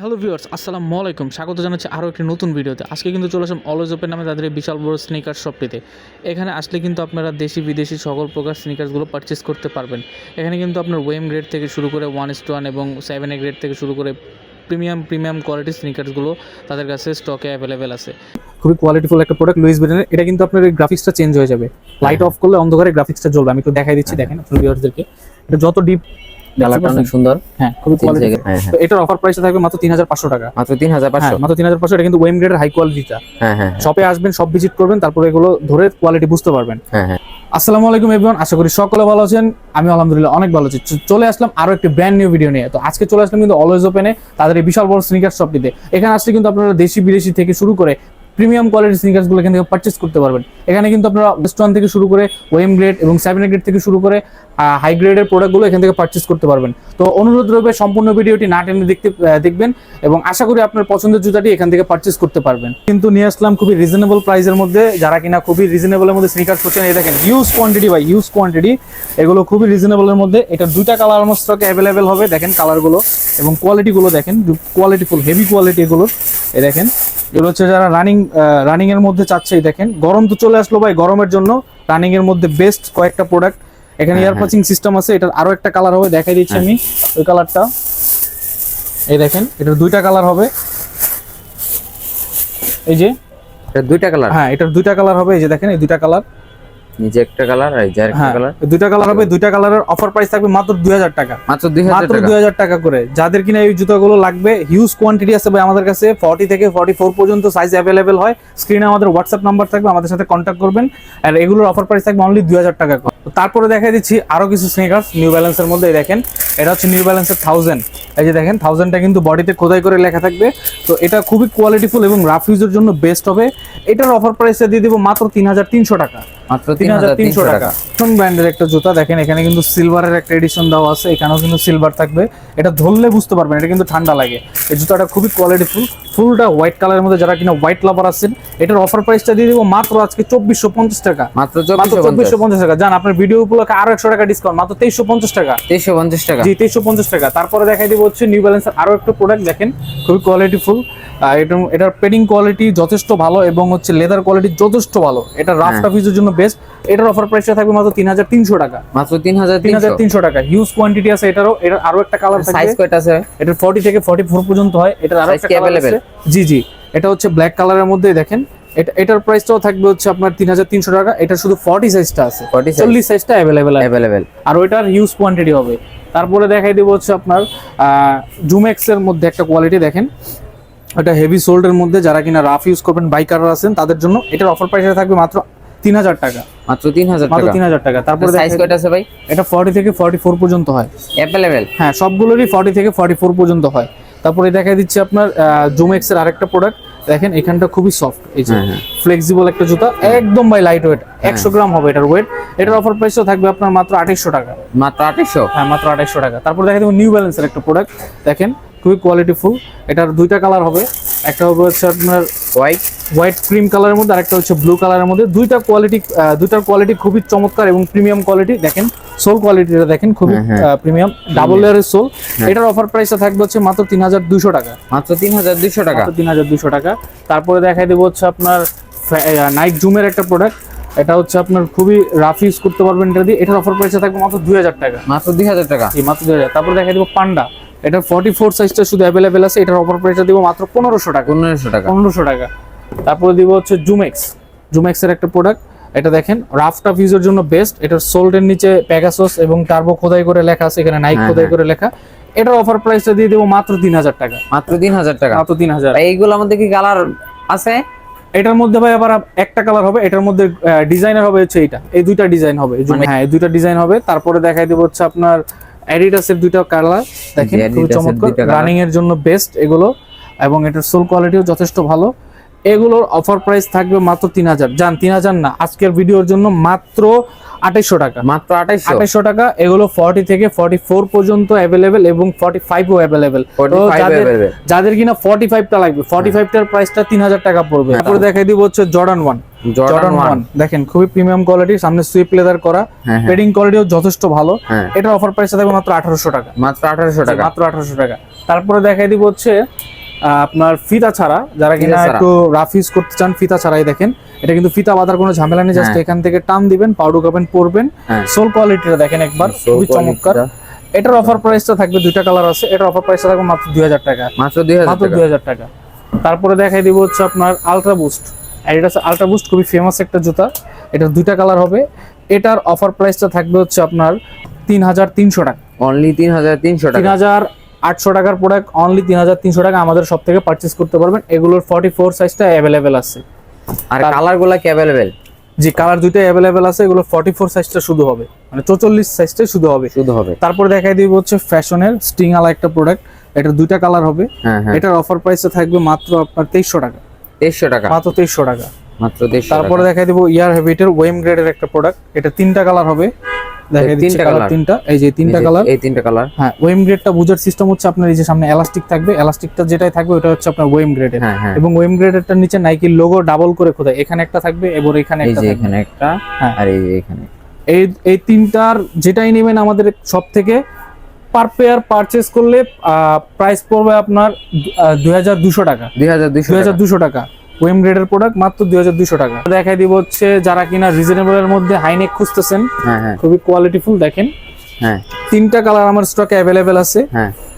Hello viewers, আসসালামু আলাইকুম। স্বাগত জানাচ্ছি আরও একটি নতুন ভিডিওতে। আজকে কিন্তু চলে আসলাম অলওয়েজ ওপেন নামে তাদের এই বিশাল বড় স্নিকার শপটিতে। এখানে আসলে কিন্তু আপনারা দেশি বিদেশি সকল প্রকার স্নিকার্সগুলো পারচেস করতে পারবেন। এখানে কিন্তু আপনার ওয়েম গ্রেড থেকে শুরু করে 1:1 এবং 7A গ্রেড থেকে শুরু করে প্রিমিয়াম কোয়ালিটির স্নিকার্সগুলো তাদের কাছে স্টকে অ্যাভেলেবেল আছে। খুবই কোয়ালিটিফুল একটা প্রোডাক্ট লুইস ভিটনের। এটা কিন্তু আপনার এই গ্রাফিক্সটা চেঞ্জ হয়ে যাবে। লাইট অফ করলে অন্ধকারে গ্রাফিক্সটা জ্বলবে। আমি একটু দেখাই দিচ্ছি, দেখেন আপনার ভিউয়ার্সদেরকে। এটা যত ডিপ কালারটা অনেক সুন্দর। হ্যাঁ, খুবই কোয়ালিটি। তো এটার অফার প্রাইসটা থাকবে মাত্র 3500 টাকা। মাত্র 3500? মাত্র 3500। এটা কিন্তু ওয়েম গ্রেডের হাই কোয়ালিটিটা। হ্যাঁ। শপে আসবেন, সব ভিজিট করবেন, তারপরে এগুলো ধরে কোয়ালিটি বুঝতে পারবেন। হ্যাঁ। আসসালামু আলাইকুম এভরিওয়ান, আশা করি সকলে ভালো আছেন। আমি আলহামদুলিল্লাহ অনেক ভালো আছি। চলে আসলাম আরো একটি ব্র্যান্ড নিউ ভিডিও নিয়ে। তো আজকে চলে আসলাম কিন্তু অলওয়েজ ওপেনে তাদের এই বিশাল বড় স্নিকার শপটিতে। এখানে আসলে কিন্তু আপনারা দেশি বিদেশি থেকে শুরু করে প্রিমিয়াম কোয়ালিটির স্নিকার্সগুলো এখান থেকে পারচেস করতে পারবেন। এখানে কিন্তু আপনারা ওয়েস্টার্ন থেকে শুরু করে ওয়েম গ্রেড এবং 7A গ্রেড থেকে শুরু করে হাই গ্রেডের প্রোডাক্টগুলো এখান থেকে পারচেস করতে পারবেন। তো অনুরোধ রইবে সম্পূর্ণ ভিডিওটি না টেনে দেখবেন এবং আশা করি আপনার পছন্দের জুতাটি এখান থেকে পারচেস করতে পারবেন। কিন্তু নিয়ে আসলাম খুবই রিজনেবল প্রাইসের মধ্যে, যারা কিনা খুবই রিজনেবলের মধ্যে স্নিকার্স করছেন। এই দেখেন হিউজ কোয়ান্টিটি, এগুলো খুবই রিজনেবলের মধ্যে। এটা দুইটা কালার আমার স্টকে অ্যাভেলেবেল হবে। দেখেন কালারগুলো এবং কোয়ালিটিগুলো দেখেন, কোয়ালিটিফুল হেভি কোয়ালিটি এগুলো। এই দেখেন, এগুলো হচ্ছে যারা রানিং এর মধ্যে চাচ্ছে। দেখেন গরম তো চলে আসলো ভাই, গরমের জন্য রানিং এর মধ্যে বেস্ট কয়েকটা প্রোডাক্ট। এখানে এয়ার পাচিং সিস্টেম আছে। এটার আরো একটা কালার হবে, দেখাই দিচ্ছি আমি ওই কালারটা। এই দেখেন, এটার দুইটা কালার হবে। এই যে এটা দুইটা কালার। হ্যাঁ, এটার দুইটা কালার হবে। এই যে দেখেন, এই দুইটা কালার, নিচে একটা কালার আর এই যে আরেকটা কালার। দুইটা কালার হবে। দুইটা কালারের অফার প্রাইস থাকবে মাত্র 2000 টাকা। মাত্র 2000 টাকা করে। যাদের কিনা এই জুতাগুলো লাগবে, হিউজ কোয়ান্টিটি আছে ভাই আমাদের কাছে। 40 থেকে 44 পর্যন্ত সাইজ অ্যাভেলেবেল হয়। স্ক্রিনে আমাদের হোয়াটসঅ্যাপ নাম্বার থাকবে, আমাদের সাথে কন্ট্যাক্ট করবেন। আর এগুলোর অফার প্রাইস থাকবে অনলি 2000 টাকা করে। তারপরে দেখাই দিচ্ছি আরো কিছু স্নিকার্স নিউ ব্যালেন্সের মধ্যে। দেখেন, এটা হচ্ছে নিউ ব্যালেন্সের 1000। এই যে দেখেন, 1000টা কিন্তু বডিতে খোদাই করে লেখা থাকবে। তো এটা খুবই কোয়ালিটিফুল এবং রাফ ইউজের জন্য বেস্ট হবে। এটার অফার প্রাইসটা দিয়ে দিব মাত্র 3300 টাকা। মাত্র 3300 টাকা। ব্র্যান্ডের একটা জুতা। দেখেন এখানে কিন্তু সিলভারের একটা এডিশন দেওয়া আছে। এখানেও কিন্তু সিলভার থাকবে। এটা ধরলে বুঝতে পারবেন, এটা কিন্তু ঠান্ডা লাগে। এই জুতাটা খুবই কোয়ালিটিফুল, ফুলটা হোয়াইট কালারের মধ্যে। যারা কিনা হোয়াইট লাভার আছেন, এটার অফার প্রাইসটা দিয়ে দিব মাত্র আজকে 2450 টাকা। মাত্র 2450 টাকা। জান আপনার ভিডিও উপলক্ষে আরো 100 টাকা ডিসকাউন্ট, মাত্র 2350 টাকা। 2350 টাকা। জি, 2350 টাকা। তারপরে দেখাই দিব হচ্ছে নিউ ব্যালেন্সের আরো একটা প্রোডাক্ট। দেখেন খুবই কোয়ালিটিফুল। এটার পেডিং কোয়ালিটি যথেষ্ট ভালো এবং হচ্ছে লেদার কোয়ালিটি যথেষ্ট ভালো। এটা রাফ টাফ ইউজের জন্য বেস্ট। এটার অফার প্রাইসটা থাকবে মাত্র 3300 টাকা। মাত্র 3300 টাকা। হিউজ কোয়ান্টিটি আছে। এটার আরো একটা কালার থাকবে। সাইজ কয়টা আছে? এটা 40 থেকে 44 পর্যন্ত হয়। এটার আরো একটা কালার আছে। জি, এটা হচ্ছে ব্ল্যাক কালারের মধ্যে। দেখেন এটার প্রাইসটাও থাকবে হচ্ছে আপনার 3300 টাকা। এটা শুধু 40 সাইজটা আছে, 40 সাইজটা অ্যাভেলেবেল। আর ওইটার হিউজ কোয়ান্টিটি হবে। তারপরে দেখাই দেব হচ্ছে আপনার জুমেক্স এর মধ্যে একটা কোয়ালিটি। দেখেন এটা হেভি সোল্ডের মধ্যে, যারা কিনা রাফ ইউজ করবেন, বাইকাররা আছেন, তাদের জন্য এটার অফার প্রাইসটা থাকবে মাত্র 3000 টাকা। মাত্র 3000 টাকা। তারপরে সাইজ কয়টা আছে ভাই? এটা 40 থেকে 44 পর্যন্ত হয় অ্যাভেলেবেল। হ্যাঁ, সবগুলোরই 40 থেকে 44 পর্যন্ত হয়। তারপরে দেখাই দিচ্ছি আপনার জুমেক্স এর আরেকটা প্রোডাক্ট। দেখেন এখানটা খুবই সফট, এই যে ফ্লেক্সিবল একটা জুতা, একদম ভাই লাইট ওয়েট, 100 গ্রাম হবে এটার ওয়েট। এটার অফার প্রাইসও থাকবে আপনার মাত্র 2800 টাকা। মাত্র 2800? হ্যাঁ, মাত্র 2800 টাকা। তারপর দেখা দেবো নিউ ব্যালেন্সের একটা প্রোডাক্ট। দেখেন খুবই কোয়ালিটিফুল। এটার দুইটা কালার হবে। একটা হবে হচ্ছে আপনার হোয়াইট ক্রিম কালারের মধ্যে, আরেকটা হচ্ছে ব্লু কালারের মধ্যে। দুইটার কোয়ালিটি খুবই চমৎকার এবং প্রিমিয়াম কোয়ালিটি। দেখেন সোল কোয়ালিটিটা দেখেন, খুবই প্রিমিয়াম, ডাবল লেয়ারের সোল। এটার অফার প্রাইসটা থাকবে হচ্ছে মাত্র 3200 টাকা। মাত্র 3200 টাকা। 3200 টাকা। তারপরে দেখাই দেবো হচ্ছে আপনার নাইক জুমের একটা প্রোডাক্ট। এটা হচ্ছে আপনার খুবই রাফ ইউজ করতে পারবেন এটা দিয়ে। এটার অফার প্রাইসটা থাকবে মাত্র 2000 টাকা। মাত্র 2000 টাকা। মাত্র 2000। তারপরে দেখাই দেবো পান্ডা। এটা 44 সাইজটা শুধু অ্যাভেলেবেল আছে। এটার অফার প্রাইসটা দিব মাত্র 1500 টাকা। 1500 টাকা। তারপরে দিব হচ্ছে জুমেক্সের একটা প্রোডাক্ট। এটা দেখেন রাফ টাফ ইউজের জন্য বেস্ট। এটার সোল্ডের নিচে প্যাগাসস এবং টার্বো খোদাই করে লেখা আছে, এখানে নাইক খোদাই করে লেখা। এটার অফার প্রাইসটা দিয়ে দেব মাত্র 3000 টাকা। মাত্র 3000 টাকা। মাত্র 3000। এইগুলোর মধ্যে কি কালার আছে? এটার মধ্যে ভাই আবার একটা কালার হবে। এটার মধ্যে ডিজাইনার হবে হচ্ছে এইটা, এই দুইটা ডিজাইন হবে। হ্যাঁ, এই দুইটা ডিজাইন হবে। তারপরে দেখাই দেব হচ্ছে আপনার অ্যাডিডাসের দুইটা কালার। দেখেন খুব চমৎকার, রানিং এর জন্য বেস্ট এগুলো এবং এটার সোল কোয়ালিটিও যথেষ্ট ভালো। এগুলোর অফার প্রাইস থাকবে মাত্র 3000। জান 3000 না, আজকের ভিডিওর জন্য মাত্র 2800 টাকা। মাত্র 2800 2800 টাকা। এগুলো 40 থেকে 44 পর্যন্ত অ্যাভেলেবেল এবং 45ও অ্যাভেলেবেল। তো 45 available। যাদের কিনা 45টা লাগবে, 45টার প্রাইসটা 3000 টাকা পড়বে। তারপরে দেখাই দিব হচ্ছে জর্ডান 1। জর্ডান 1 দেখেন খুবই প্রিমিয়াম কোয়ালিটি, সামনে সুইপ লেদার করা, পেডিং কোয়ালিটিও যথেষ্ট ভালো। এটার অফার প্রাইসটা থাকবে মাত্র 1800 টাকা। মাত্র 1800 টাকা। মাত্র 1800 টাকা। তারপরে দেখাই দিব হচ্ছে আপনার ফিতা ছাড়া, যারা কিনা একটু রাফ ইউজ করতে চান ফিতা ছাড়াই দেখেন, এটা কিন্তু ফিতা বাঁধার কোনো ঝামেলা নেই, জাস্ট এখান থেকে টান দিবেন, পাউডার করবেন, পরবেন। সোল কোয়ালিটিটা দেখেন একবার, খুবই চমৎকার। এটার অফার প্রাইসটা থাকবে, দুইটা কালার আছে, এটার অফার প্রাইসটা থাকবে মাত্র 2000 টাকা। মাত্র 2000 টাকা। তারপরে দেখাই দিব হচ্ছে আপনার আলট্রা বুস্ট। এটা আলট্রা বুস্ট খুবই ফেমাস একটা জুতা, এটার দুইটা কালার হবে। এটার অফার প্রাইসটা থাকবে হচ্ছে আপনার 3300 টাকা। অনলি 3300 টাকা। 3800 টাকার প্রোডাক্ট অনলি 3300 টাকা আমাদের সব থেকে পারচেজ করতে পারবেন। এগুলোর 44 সাইজটা অ্যাভেলেবেল আছে। আর কালারগুলো কি অ্যাভেলেবেল? জি, কালার দুইটাই অ্যাভেলেবেল আছে। এগুলো 44 সাইজটা শুধু হবে, মানে 44 সাইজটাই শুধু হবে। তারপর দেখাই দিব হচ্ছে ফ্যাশনের স্টিং আলা একটা প্রোডাক্ট, এটার দুইটা কালার হবে। এটার অফার প্রাইসটা থাকবে মাত্র আপনার 2300 টাকা। 2300 টাকা। মাত্র 2300 টাকা। মাত্র 2300। তারপরে দেখাই দিব ইয়ার হ্যাবিটের ওয়েম গ্রেডের একটা প্রোডাক্ট, এটা তিনটা কালার হবে। দেখাই দিচ্ছি কালার তিনটা, এই যে তিনটা কালার, এই তিনটা কালার। হ্যাঁ, ওয়েম গ্রেডটা বুঝার সিস্টেম হচ্ছে আপনার এই যে সামনে এলাস্টিক থাকবে, এলাস্টিকটা যেটাই থাকবে ওটা হচ্ছে আপনার ওয়েম গ্রেডের। এবং ওয়েম গ্রেডেরটার নিচে নাইকির লোগো ডাবল করে খোদাই, এখানে একটা থাকবে এবং এখানে একটা থাকবে, এখানে একটা, আর এই যে এখানে। এই তিনটার যেটাই নেবেন আমাদের সব থেকে পার পেয়ার পারচেজ করলে প্রাইস পড়বে আপনার 2200 টাকা। 2200 টাকা ওয়েম গ্রেডের প্রোডাক্ট, মাত্র 2200 টাকা। দেখাই দিব হচ্ছে যারা কিনা রিজনেবল এর মধ্যে হাইনেক খুঁজতেছেন, খুবই কোয়ালিটিফুল দেখেন। তিনটা কালার আমার স্টকে অ্যাভেলেবেল আছে।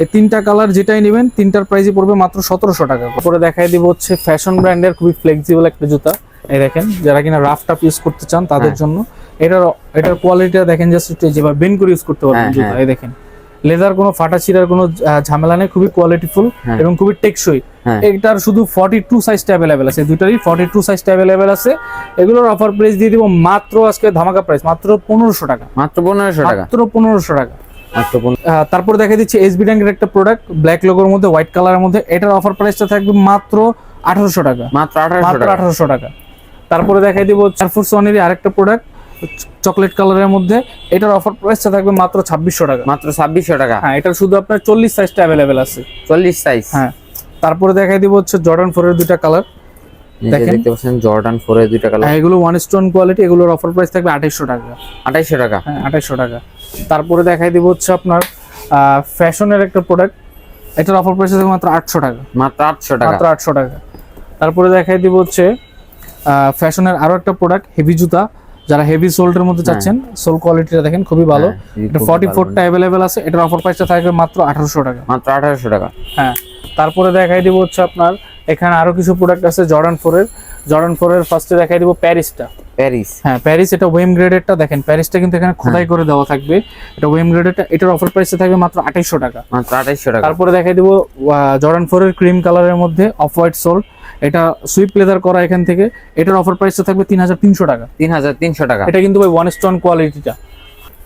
এই তিনটা কালার যেটাই নেবেন তিনটার প্রাইসই পড়বে মাত্র 1700 টাকা। তারপরে দেখাই দিব হচ্ছে ফ্যাশন ব্র্যান্ডের খুবই ফ্লেক্সিবল একটা জুতা, এই দেখেন, যারা কিনা রাফ টাফ ইউজ করতে চান তাদের জন্য। এটার কোয়ালিটিটা দেখেন, জাস্ট একটু যেভাবে বেন্ড করে ইউজ করতে পারবেন জুতা, এই দেখেন, লেদার কোনো ফাটা ছিঁড়ার কোনো ঝামেলা নেই, খুবই কোয়ালিটিফুল এবং খুবই টেকসই। এটার শুধু 42 সাইজটা অ্যাভেলেবেল আছে, দুইটারই 42 সাইজটা অ্যাভেলেবেল আছে। এগুলোর অফার প্রাইস দিয়ে দিব মাত্র আজকে ধামাকা প্রাইস, মাত্র 1500 টাকা। মাত্র 1500 টাকা। মাত্র 1500 টাকা। তারপর দেখা দিচ্ছি এসবি ব্যাংকের একটা প্রোডাক্ট, ব্ল্যাক লোগোর মধ্যে হোয়াইট কালারের মধ্যে, এটার অফার প্রাইসটা থাকবে মাত্র 1800 টাকা। মাত্র 1800 টাকা। তারপরে দেখাই দিব এয়ারফোর্স ওয়ানেরই আরেকটা প্রোডাক্ট চকলেট কালারের মধ্যে, এটার অফার প্রাইসটা থাকবে মাত্র 2600 টাকা। মাত্র 2600 টাকা। হ্যাঁ, এটা শুধু আপনার 40 সাইজটা অ্যাভেলেবেল আছে। 40 সাইজ। হ্যাঁ। তারপরে দেখাই দিব হচ্ছে জর্ডান 4 এর দুইটা কালার, দেখেন দেখতে পাচ্ছেন জর্ডান 4 এর দুইটা কালার। এগুলো ওয়ান স্টোন কোয়ালিটি, এগুলোর অফার প্রাইস থাকবে 2800 টাকা। 2800 টাকা। হ্যাঁ, 2800 টাকা। তারপরে দেখাই দিব হচ্ছে আপনার ফ্যাশনের একটা প্রোডাক্ট, এটার অফার প্রাইস থাকবে মাত্র 800 টাকা। মাত্র 800 টাকা। মাত্র 800 টাকা। তারপরে দেখাই দিব হচ্ছে ফ্যাশনের আরো একটা প্রোডাক্ট, হেভি জুতা, যারা হেভি সোল্ডের মধ্যে চাচ্ছেন, সোল কোয়ালিটিটা দেখেন খুবই ভালো। এটা 44টা अवेलेबल আছে, এটার অফার প্রাইসটা থাকবে মাত্র 1800 টাকা। মাত্র 1800 টাকা। হ্যাঁ। তারপরে দেখাই দিব হচ্ছে আপনার এখানে আরো কিছু প্রোডাক্ট আছে জর্ডান 4 এর। জর্ডান 4 এর ফার্স্টে দেখাই দিব প্যারিসটা। প্যারিস, হ্যাঁ প্যারিস, এটা ওয়েম গ্রেডেরটা দেখেন, প্যারিসটা কিন্তু এখানে খোদাই করে দেওয়া থাকবে, এটা ওয়েম গ্রেডেরটা, এটার অফার প্রাইসে থাকবে মাত্র 2800 টাকা। মাত্র 2800 টাকা। তারপরে দেখাই দিব জর্ডান 4 এর ক্রিম কালারের মধ্যে অফ হোয়াইট সোল, এটা সুইপ লেদার করা এখান থেকে, এটার অফার প্রাইসটা থাকবে 3300 টাকা। 3300 টাকা। এটা কিন্তু ভাই ওয়ান স্টোন কোয়ালিটিটা।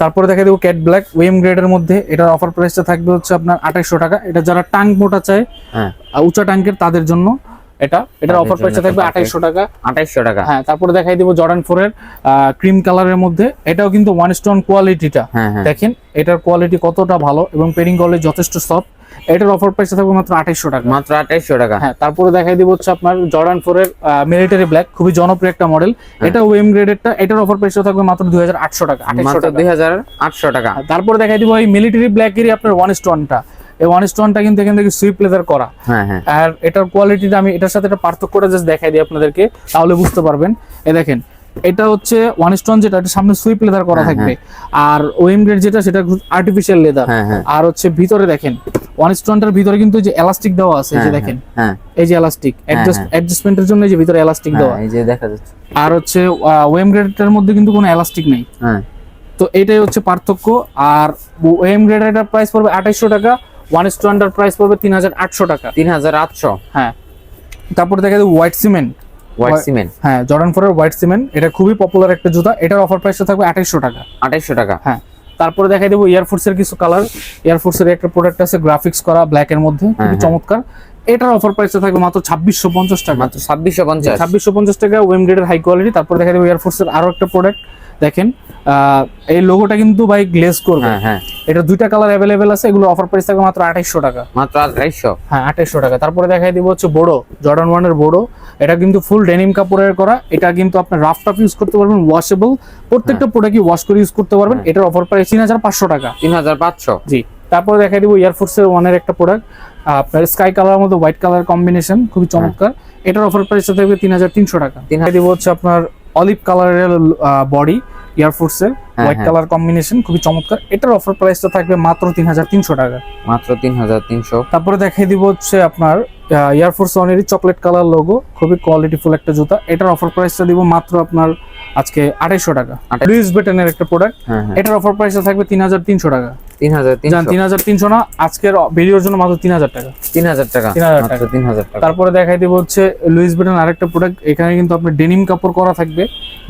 তারপরে দেখা দেবো ক্যাট ব্ল্যাক ওয়েম গ্রেডের মধ্যে, এটার অফার প্রাইসটা থাকবে হচ্ছে আপনার 2800 টাকা। এটা যারা টাঙ্ক মোটা চায়, উঁচা টাঙ্কের তাদের জন্য এটার অফার প্রাইসটা থাকবে 2800 টাকা। 2800 টাকা। হ্যাঁ। তারপরে দেখাই দিব জর্ডান 4 এর ক্রিম কালারের মধ্যে, এটাও কিন্তু ওয়ান স্টোন কোয়ালিটিটা, দেখেন এটার কোয়ালিটি কতটা ভালো এবং পেডিং কোয়ালিটি যথেষ্ট সফট। এটার অফার প্রাইসটা থাকবে মাত্র 2800 টাকা। মাত্র 2800 টাকা। হ্যাঁ। তারপরে দেখাই দিব হচ্ছে আপনার জর্ডান 4 এর মিলিটারি ব্ল্যাক, খুবই জনপ্রিয় একটা মডেল, এটা ওয়েম গ্রেডেরটা, এটার অফার প্রাইসটা থাকবে মাত্র 2800 টাকা। 2800 টাকা। তারপরে দেখাই দিব এই মিলিটারি ব্ল্যাকেরই আপনার ওয়ান স্টোনটা, এই ওয়ান স্টোনটা কিন্তু এখান থেকে সুইপ লেদার করা। আর এটার কোয়ালিটিটা আমি এটার সাথে একটা পার্থক্যটা জাস্ট দেখাই দিই আপনাদেরকে, তাহলে বুঝতে পারবেন। এই দেখেন, এটা হচ্ছে ওয়ান স্টোন যেটা, এটা সামনে সুইপ লেদার করা থাকবে, আর ওয়েম গ্রেড যেটা সেটা আর্টিফিশিয়াল লেদার। আর হচ্ছে ভিতরে দেখেন ওয়ান স্টোনটার ভিতরে কিন্তু যে এলাস্টিক দেওয়া আছে, এই যে দেখেন, এই যে এলাস্টিক অ্যাডজাস্টমেন্টের জন্য এই যে ভিতরে এলাস্টিক দেওয়া, এই যে দেখা যাচ্ছে। আর হচ্ছে ওয়েম গ্রেডের মধ্যে কিন্তু কোনো এলাস্টিক নেই। তো এটাই হচ্ছে পার্থক্য। আর ওয়েম গ্রেডের প্রাইস পড়বে 2800 টাকা, ওয়ান স্টোনটার প্রাইস পড়বে 3800 টাকা। 3800। হ্যাঁ। তারপরে দেখা যায় হোয়াইট সিমেন্ট। হ্যাঁ, জর্ডান 4 এর হোয়াইট সিমেন্ট, এটা খুবই পপুলার একটা জুতা, এটার অফার প্রাইসটা থাকবে 2800 টাকা। 2800 টাকা। হ্যাঁ। তারপরে দেখাই দেবো এয়ারফোর্স এর কিছু কালার, এয়ারফোর্স এর একটা প্রোডাক্ট আছে গ্রাফিক্স করা ব্ল্যাক এর মধ্যে, খুবই চমৎকার। এটার অফার প্রাইসটা থাকবে মাত্র 2650 টাকা। মাত্র 2650। 2650 টাকা, ওয়েম গ্রেডের হাই কোয়ালিটি। তারপর দেখা যাবে এয়ারফোর্সের আরো একটা প্রোডাক্ট দেখেন, এই লোগোটা কিন্তু ভাই গ্লেজ করবে। হ্যাঁ হ্যাঁ, এটা দুইটা কালার অ্যাভেলেবেল আছে, এগুলো অফার প্রাইস থাকবে মাত্র 2800 টাকা। মাত্র 2800। হ্যাঁ 2800 টাকা। তারপরে দেখাই দিব হচ্ছে বড় জর্ডান 1 এর বড়, এটা কিন্তু ফুল ডেনিম কাপড়ের করা, এটা কিন্তু আপনি রাফ টাফ ইউজ করতে পারবেন, ওয়াশেবল, প্রত্যেকটা প্রোডাক্টই ওয়াশ করে ইউজ করতে পারবেন। এটার অফার প্রাইস 3500 টাকা। 3500। জি। তারপরে দেখাই দিব এয়ারফোর্সের 1 এর একটা প্রোডাক্ট, আপনার স্কাই কালার মধ্যে হোয়াইট কালার কম্বিনেশন, খুবই চমৎকার। এটার অফার প্রাইসটা থাকবে 3300 টাকা। দেখাই দিব হচ্ছে আপনার অলিভ কালারের বডি এয়ারফোর্সের হোয়াইট কালার কম্বিনেশন, খুবই চমৎকার। এটার অফার প্রাইসটা থাকবে মাত্র 3300 টাকা। মাত্র 3300। তারপরে দেখাই দিব হচ্ছে আপনার এয়ারফোর্স 1 এর চকলেট কালার লোগো, খুবই কোয়ালিটিফুল একটা জুতা। এটার অফার প্রাইসটা দিব মাত্র আপনার আজকে 2800 টাকা। লুইস ভিটনের একটা প্রোডাক্ট, এটার অফার প্রাইসটা থাকবে 3300 টাকা। 3300 না, আজকের ভিডিওর জন্য মাত্র 3000 টাকা। 3000 টাকা। 3000 মাত্র টাকা। 3000 টাকা। তারপরে দেখাই দিব হচ্ছে লুইস ভিটন আরেকটা প্রোডাক্ট, এখানে কিন্তু আপনার ডেনিম কাপড় করা থাকবে,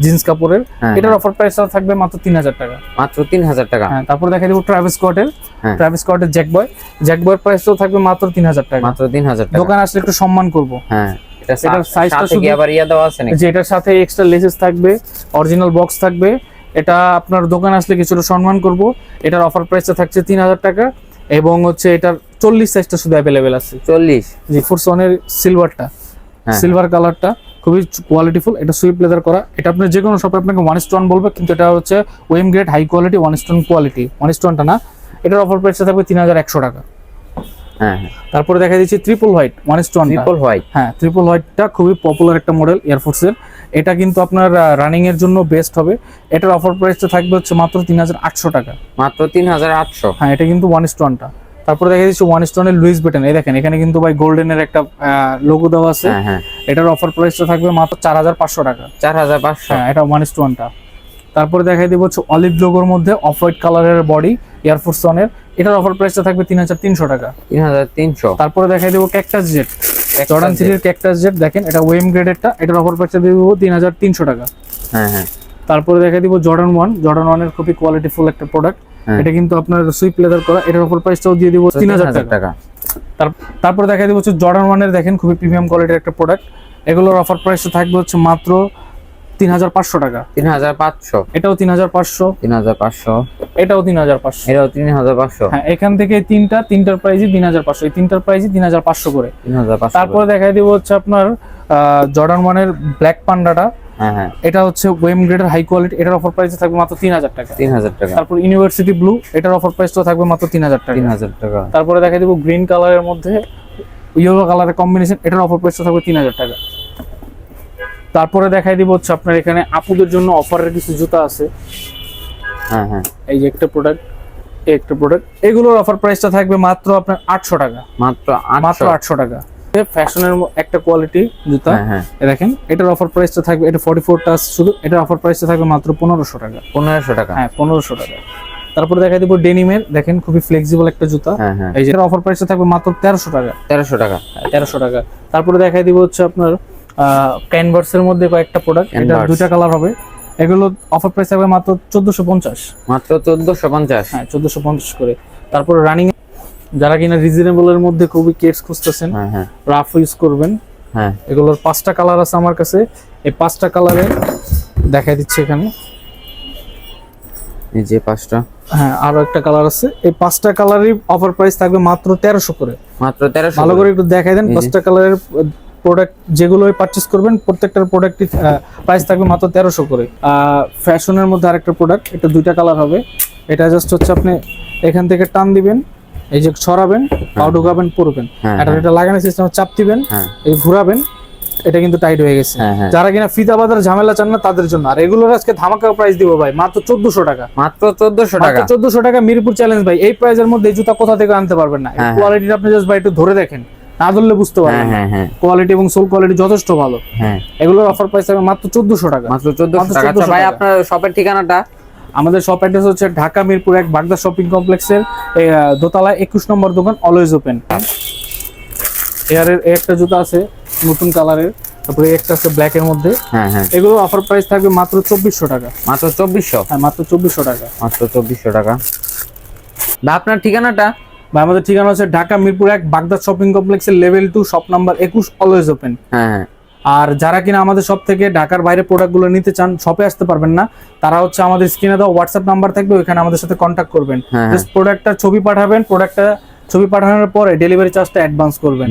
জিন্স কাপড়ের। এটার অফার প্রাইসটা থাকবে মাত্র 3000 টাকা। মাত্র 3000 টাকা। হ্যাঁ। তারপরে দেখাই দিব ট্রাভিস স্কটের, ট্রাভিস স্কটের জ্যাক বয়ের প্রাইসটাও থাকবে মাত্র 3000 টাকা। মাত্র 3000 টাকা। দোকানে আসলে একটু সম্মান করব। হ্যাঁ, এটার সাইজটা সাথে কি আবার ইয়া দেওয়া আছে নাকি? যে এটার সাথে এক্সট্রা লেসেস থাকবে, অরিজিনাল বক্স থাকবে, এটা আপনার দোকানে আসলে কিছুটা সম্মান করব। এটার অফার প্রাইসটা থাকছে 3000 টাকা, এবং হচ্ছে এটার 40 সাইজটা শুধু অ্যাভেলেবেল আছে। 40। জি, ফোরসনের সিলভারটা, সিলভার কালারটা খুবই কোয়ালিটিফুল, এটা সুইপ লেদার করা। এটা আপনি যে কোনো শপে আপনাকে 1 স্টোন বলবে, কিন্তু এটা হচ্ছে ওয়েম grade high quality 1 stone quality, 1 স্টোনটা না। এটার অফার প্রাইসটা থাকবে 3100 টাকা। হ্যাঁ। তারপরে দেখা দিচ্ছি triple white 1 stone. Triple white. হ্যাঁ, ট্রিপল হোয়াইটটা খুবই পপুলার একটা মডেল এয়ারফোর্সের, এটা কিন্তু আপনার রানিং এর জন্য বেস্ট হবে। এটার অফার প্রাইসটা থাকবে হচ্ছে মাত্র 3800 টাকা। মাত্র 3800। হ্যাঁ, এটা কিন্তু 1 স্টোনটা। তারপরে দেখা দিচ্ছি 1 স্টোনের লুইস ভিটন, এই দেখেন এখানে কিন্তু ভাই গোল্ডেনের একটা লোগো দেওয়া আছে। হ্যাঁ। এটার অফার প্রাইসটা থাকবে মাত্র 4500 টাকা। 4500। হ্যাঁ, এটা 1 স্টোনটা। তারপরে দেখাই দিব হচ্ছে অলিভ লোগোর মধ্যে অফ হোয়াইট কালারের বডি এয়ারফোর্স 1 এর, এটার অফার প্রাইসটা থাকবে 3300 টাকা। 3300। তারপরে দেখাই দিব ক্যাকটাস জেট, জর্ডান 3 এর ক্যাকটাস জেট, দেখেন এটা ওয়েম গ্রেডেরটা, এটার অফার প্রাইসটা দিব 3300 টাকা। হ্যাঁ। তারপরে দেখাই দিব জর্ডান 1 এর খুবই কোয়ালিটিফুল একটা প্রোডাক্ট, এটা কিন্তু আপনার সুইপ লেদার করা, এটার অফার প্রাইসটাও দিয়ে দিব 3000 টাকা। তারপরে দেখাই দিব হচ্ছে জর্ডান 1 এর, দেখেন খুবই প্রিমিয়াম কোয়ালিটির একটা প্রোডাক্ট, এগুলোর অফার প্রাইসটা থাকবে হচ্ছে মাত্র 3500 টাকা। 3500। এটাও 3500। 3500। এটাও 3500। এটাও 3500। হ্যাঁ, এখান থেকে তিনটার প্রাইসই 3500, এই তিনটার প্রাইসই 3500 করে। 3500। তারপরে দেখাই দিব হচ্ছে আপনার জর্ডান 1 এর ব্ল্যাক পান্ডাটা, হ্যাঁ। এটা হচ্ছে ওয়েম গ্রেডের হাই কোয়ালিটি, এটার অফার প্রাইস থাকবে মাত্র 3000 টাকা। 3000 টাকা। তারপর ইউনিভার্সিটি ব্লু, এটার অফার প্রাইসটা থাকবে মাত্র 3000 টাকা। 3000 টাকা। তারপরে দেখাই দিব গ্রিন কালারের মধ্যে ইয়েলো কালারের কম্বিনেশন, এটার অফার প্রাইসটা থাকবে 3000 টাকা। তারপরে দেখাই দিব হচ্ছে আপনার এখানে আপুদের জন্য অফারের কিছু জুতা আছে। হ্যাঁ। এই যে একটা প্রোডাক্ট, একটা প্রোডাক্ট, এগুলোর অফার প্রাইসটা থাকবে মাত্র আপনার 800 টাকা। মাত্র 800 টাকা। ফ্যাশনের একটা কোয়ালিটি জুতা, হ্যাঁ। দেখেন এটার অফার প্রাইসটা থাকবে, এটা 44 টাচ শুধু, এটার অফার প্রাইসটা থাকবে মাত্র 1500 টাকা। 1500 টাকা। হ্যাঁ, 1500 টাকা। তারপরে দেখাই দিব ডেনিমের, দেখেন খুবই ফ্লেক্সিবল একটা জুতা, হ্যাঁ। এই যে অফার প্রাইসটা থাকবে মাত্র 1300 টাকা। 1300 টাকা। 1300 টাকা। তারপরে দেখাই দিব হচ্ছে আপনার ক্যানভাসের মধ্যে কয়েকটা প্রোডাক্ট, এটা দুইটা কালার হবে, এগুলো অফার প্রাইস থাকবে মাত্র 1450। মাত্র 1450। হ্যাঁ, 1450 করে। তারপরে রানিং যারা কিনা রিজনেবলের মধ্যে খুবই কেটস খুঁজতেছেন, হ্যাঁ। রাফ ইউজ করবেন, হ্যাঁ। এগুলোর 5টা কালার আছে আমার কাছে, এই 5টা কালারে দেখাই দিচ্ছি এখানে। এই যে 5টা। হ্যাঁ, আরো একটা কালার আছে, এই 5টা কালারই অফার প্রাইস থাকবে মাত্র 1300 করে। মাত্র 1300। ভালো করে একটু দেখাই দেন, 5টা কালারের প্রোডাক্ট যেগুলো পারচেজ করবেন প্রত্যেকটার প্রোডাক্টই প্রাইস থাকবে মাত্র 1300 করে। ফ্যাশনের মধ্যে আরেকটা প্রোডাক্ট, এটা দুইটা কালার হবে, এটা জাস্ট হচ্ছে আপনি এখান থেকে টান দিবেন, এই যে ছড়াবেন, পাও ঢুকাবেন, পরবেন, এটা লাগানোর সিস্টেম চাপ দিবেন, এই ঘোরাবেন, এটা কিন্তু টাইট হয়ে গেছে। যারা কিনা ফিতা বাঁধার ঝামেলা চান না তাদের জন্য। আর এগুলোর আজকে ধামাকা প্রাইস দিব ভাই মাত্র 1400 টাকা। মাত্র 1400 টাকা। 1400 টাকা মিরপুর চ্যালেঞ্জ ভাই, এই প্রাইসের মধ্যে এই জুতা কোথা থেকে আনতে পারবেন না। কোয়ালিটি আপনি জাস্ট ভাই একটু ধরে দেখেন, না ধরলে বুঝতে পারবেন। হ্যাঁ। কোয়ালিটি এবং সোল কোয়ালিটি যথেষ্ট ভালো। হ্যাঁ, এগুলোর অফার প্রাইস হবে মাত্র 1400 টাকা। মাত্র 1400 টাকা। আচ্ছা ভাই, আপনার শপের ঠিকানাটা? আমাদের শপ অ্যাড্রেস হচ্ছে ঢাকা মিরপুর 1 বাগদা শপিং কমপ্লেক্সের দোতলায় 21 নম্বর দোকান, অলওয়েজ ওপেন। এয়ারের একটা জুতা আছে নতুন কালারের, তারপরে একটা আছে ব্ল্যাক এর মধ্যে। হ্যাঁ। এগুলো অফার প্রাইস থাকবে মাত্র 2400 টাকা। মাত্র 2400। হ্যাঁ, মাত্র 2400 টাকা। মাত্র 2400 টাকা। ভাই আপনার ঠিকানাটা? ভাই আমাদের ঠিকানা হচ্ছে ঢাকা মিরপুর 1 বাগদাদ শপিং কমপ্লেক্সের level 2 shop number 21 always open. হ্যাঁ হ্যাঁ আর যারা কিনা আমাদের শপ থেকে ঢাকার বাইরে প্রোডাক্টগুলো নিতে চান, শপে আসতে পারবেন না, তারা হচ্ছে আমাদের স্ক্রিনে দেওয়া হোয়াটসঅ্যাপ নাম্বার থাকবে, ওইখানে আমাদের সাথে কন্ট্যাক্ট করবেন। হ্যাঁ। জাস্ট প্রোডাক্টটা ছবি পাঠাবেন, প্রোডাক্টটা ছবি পাঠানোর পরে ডেলিভারি চার্জটা অ্যাডভান্স করবেন।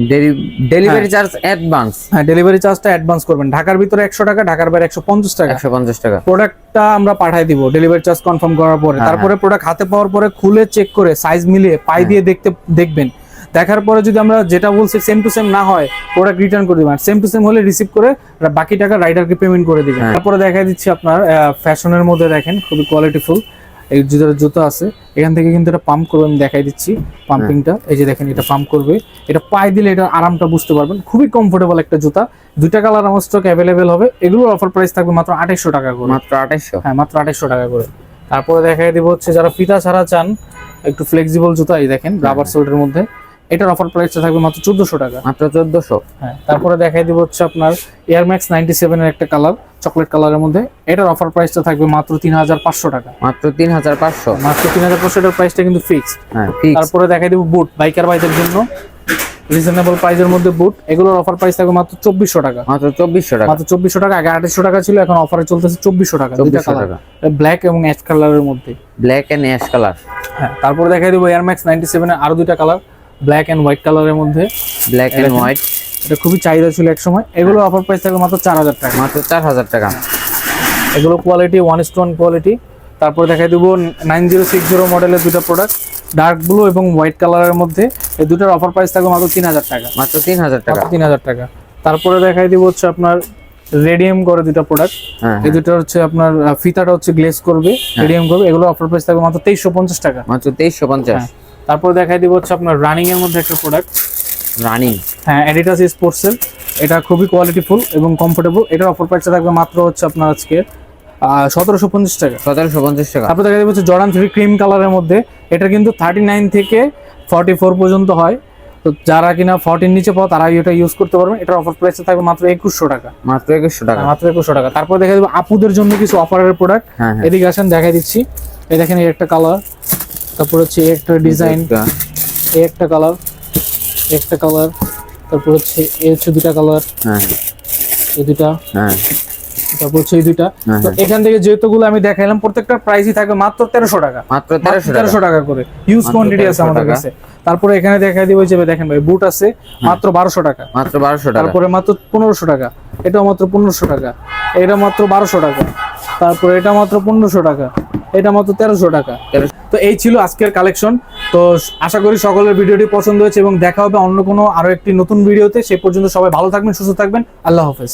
Delivery charge advance. হ্যাঁ, ডেলিভারি চার্জটা অ্যাডভান্স করবেন। ঢাকার ভিতরে 100 টাকা, ঢাকার বাইরে 150 টাকা। 150 টাকা। প্রোডাক্টটা আমরা পাঠাই দিব ডেলিভারি চার্জ কনফার্ম করার পরে। হ্যাঁ, তারপরে প্রোডাক্ট হাতে পাওয়ার পরে খুলে চেক করে সাইজ মিলিয়ে পাই দিয়ে দেখবেন। দেখার পরে যদি আমরা যেটা বলছি সেম টু সেম না হয়, প্রোডাক্ট রিটার্ন করে দিবেন। সেম টু সেম হলে রিসিভ করে বাকি টাকা রাইডারকে পেমেন্ট করে দিবেন। হ্যাঁ। তারপরে দেখাই দিচ্ছি আপনার ফ্যাশনের মধ্যে দেখেন খুবই কোয়ালিটিফুল এই জুতো আছে। এখান থেকে কিন্তু এটা পাম্প করবে, আমি দেখাই দিচ্ছি পাম্পিংটা। এই যে দেখেন এটা পাম্প করবে, এটা পায়ে দিলে এটা আরামটা বুঝতে পারবেন। খুবই কমফোর্টেবল একটা জুতা। 2টা কালার আমার স্টক অ্যাভেলেবেল হবে। এগুলোর অফার প্রাইস থাকবে মাত্র 2800 টাকা করে। মাত্র 2800। হ্যাঁ, মাত্র 2800 টাকা করে। তারপরে দেখাই দিব হচ্ছে যারা ফিতা ছাড়া চান একটু ফ্লেক্সিবল জুতা, এই দেখেন রাবার সোলের মধ্যে, এটার অফার প্রাইসটা থাকবে মাত্র 1400 টাকা। মাত্র 1400। হ্যাঁ, তারপরে দেখাই দিব হচ্ছে আপনার এয়ার ম্যাক্স 97 এর একটা কালার, চকলেট কালারের মধ্যে, এটার অফার প্রাইসটা থাকবে মাত্র 3500 টাকা। মাত্র 3500। মাত্র 3500 এর প্রাইসটা কিন্তু ফিক্স। হ্যাঁ ফিক্স। তারপরে দেখাই দিব বুট, বাইকার ভাইদের জন্য রিজনেবল প্রাইসের মধ্যে বুট, এগুলোর অফার প্রাইস থাকবে মাত্র 2400 টাকা। মাত্র 2400 টাকা। মাত্র 2400 টাকা। আগে 2800 টাকা ছিল, এখন অফারে চলতেছে 2400 টাকা। 2400 টাকা। ব্ল্যাক এবং অ্যাশ কালারের মধ্যে। Black and ash colour. হ্যাঁ, তারপরে দেখাই দিব এয়ার ম্যাক্স 97 এর আরো 2টা কালার, ব্ল্যাক এন্ড হোয়াইট কালারের মধ্যে। ব্ল্যাক এন্ড হোয়াইট, এটা খুবই চাহিদা ছিল এক সময়। এগুলো অফার প্রাইস থাকবে মাত্র 4000 টাকা। মাত্র 4000 টাকা। এগুলো কোয়ালিটি 1:1 কোয়ালিটি। তারপরে দেখাই দিব 9060 মডেলের 2টা প্রোডাক্ট, ডার্ক ব্লু এবং হোয়াইট কালারের মধ্যে। এই দুটার অফার প্রাইস থাকবে মাত্র 3000 টাকা। মাত্র 3000 টাকা। 3000 টাকা। তারপরে দেখাই দিব হচ্ছে আপনার রেডিয়াম করে 2টা প্রোডাক্ট। হ্যাঁ এই দুটো হচ্ছে আপনার ফিতাটা হচ্ছে গ্লেজ করবে, রেডিয়াম করবে। এগুলো অফার প্রাইস থাকবে মাত্র 2350 টাকা। মাত্র 2350। তারপরে দেখাই দিব হচ্ছে আপনার রানিং এর মধ্যে একটা প্রোডাক্ট, রানিং। হ্যাঁ, অ্যাডিডাস স্পোর্টসের। এটা খুবই কোয়ালিটিফুল এবং কমফোর্টেবল। এটার অফার প্রাইসটা থাকবে মাত্র হচ্ছে আপনার আজকে 1750 টাকা। 1750 টাকা। তারপর দেখা যাবে হচ্ছে জর্ডান 3 ক্রিম কালারের মধ্যে। এটা কিন্তু 39 থেকে 44 পর্যন্ত হয়। তো যারা কিনা 40 নিচে পাও তারা এটা ইউজ করতে পারবেন। এটার অফার প্রাইস থাকবে মাত্র 2100 টাকা। মাত্র 2100 টাকা। মাত্র 2100 টাকা। তারপর দেখা যাবে আপুদের জন্য কিছু অফারের প্রোডাক্ট। হ্যাঁ হ্যাঁ। এদিকে আসেন দেখাই দিচ্ছি। এই দেখেন এই একটা কালার, তারপর হচ্ছে এই একটা ডিজাইন, এই একটা কালার, একটা কালার, তারপর হচ্ছে এই হচ্ছে 2টা কালার, হ্যাঁ এই 2টা, হ্যাঁ। তারপর হচ্ছে এই 2টা। হ্যাঁ, তো এখান থেকে যেহেতুগুলো আমি দেখাইলাম প্রত্যেকটার প্রাইসই থাকবে মাত্র 1300 টাকা। মাত্র 1300 টাকা। 1300 টাকা করে। ইউজ মাত্র কোয়ান্টিটি আছে 1300 আমাদের টাকা। কাছে। তারপরে এখানে দেখাই দিব যে দেখেন ভাই বুট আছে মাত্র 1200 টাকা। মাত্র 1200 টাকা। তারপরে মাত্র 1500 টাকা। এটাও মাত্র 1500 টাকা। এটা মাত্র 1200 টাকা। তারপরে এটা মাত্র 1500 টাকা। এটা মাত্র 1300 টাকা। তো এই ছিল আজকের কালেকশন। তো আশা করি সকলের ভিডিওটি পছন্দ হয়েছে এবং দেখা হবে অন্য কোনো আরো একটি নতুন ভিডিওতে। সেই পর্যন্ত সবাই ভালো থাকবেন, সুস্থ থাকবেন। আল্লাহ হাফেজ।